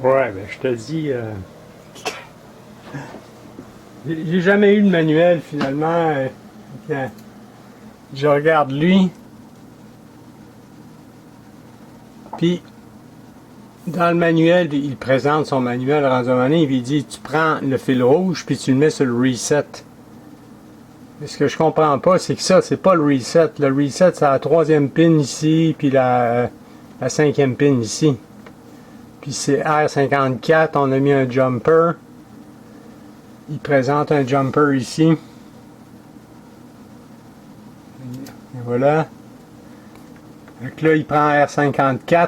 Ouais, ben je te dis, j'ai jamais eu de manuel finalement. Quand je regarde lui, puis dans le manuel, il présente son manuel rendu à un moment donné, il dit tu prends le fil rouge puis tu le mets sur le reset. Mais ce que je comprends pas, c'est que ça, c'est pas le reset. Le reset, c'est la troisième pin ici, puis la cinquième pin ici. Puis c'est R54, on a mis un jumper. Il présente un jumper ici. Et voilà. Donc là, il prend R54.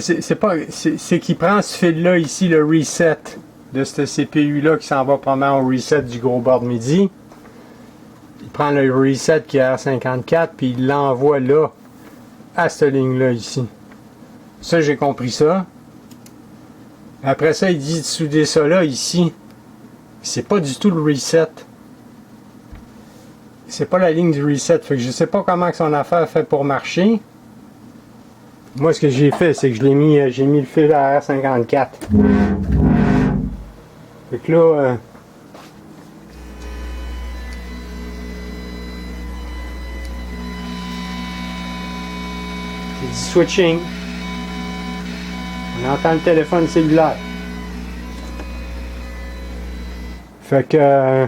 C'est qu'il prend ce fil-là ici, le reset de ce CPU-là qui s'en va probablement au reset du gros board MIDI. Il prend le reset qui est R54 puis il l'envoie là, à cette ligne-là ici. Ça, j'ai compris ça. Après ça, il dit de souder ça là, ici. C'est pas du tout le reset. C'est pas la ligne du reset. Fait que je sais pas comment que son affaire fait pour marcher. Moi, ce que j'ai fait, c'est que j'ai mis le fil à R54. Fait que là, c'est du switching. On entend le téléphone cellulaire. Fait que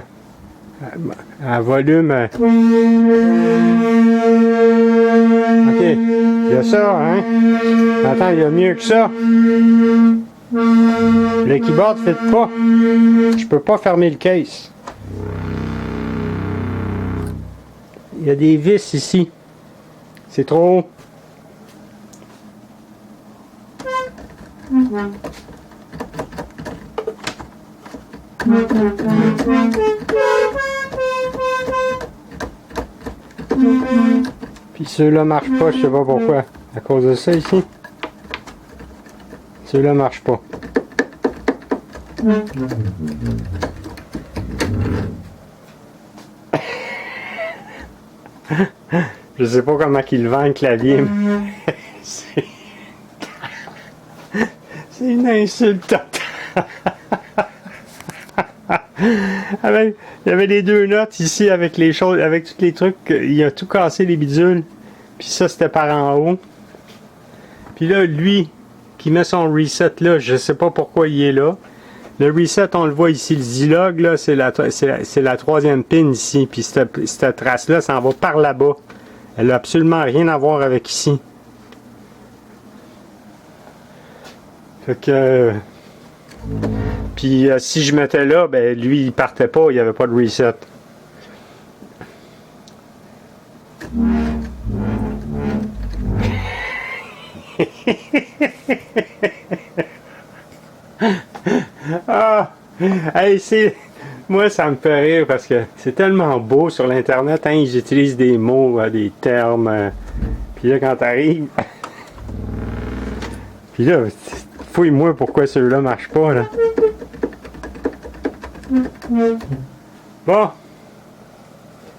à volume. Ok, il y a ça, hein? Attends, il y a mieux que ça. Le keyboard ne fit pas. Je peux pas fermer le case. Il y a des vis ici. C'est trop haut. Puis ceux-là marchent pas, je sais pas pourquoi. À cause de ça ici. Ceux-là marchent pas. Je sais pas comment qu'il vend le clavier. C'est une insulte totale. Il y avait les deux notes ici avec les choses, avec tous les trucs. Il a tout cassé les bidules. Puis ça, c'était par en haut. Puis là, lui, qui met son reset là, je sais pas pourquoi il est là. Le reset, on le voit ici. Le Zilog, là, c'est la troisième pin ici. Puis cette trace-là, ça en va par là-bas. Elle n'a absolument rien à voir avec ici. Fait que... Puis si je mettais là, ben lui, il partait pas. Il n'y avait pas de reset. Ah, hey, moi ça me fait rire parce que c'est tellement beau sur l'internet, hein, ils utilisent des mots, des termes, puis là quand t'arrives, puis là, fouille-moi pourquoi ceux-là marchent pas là. Bon.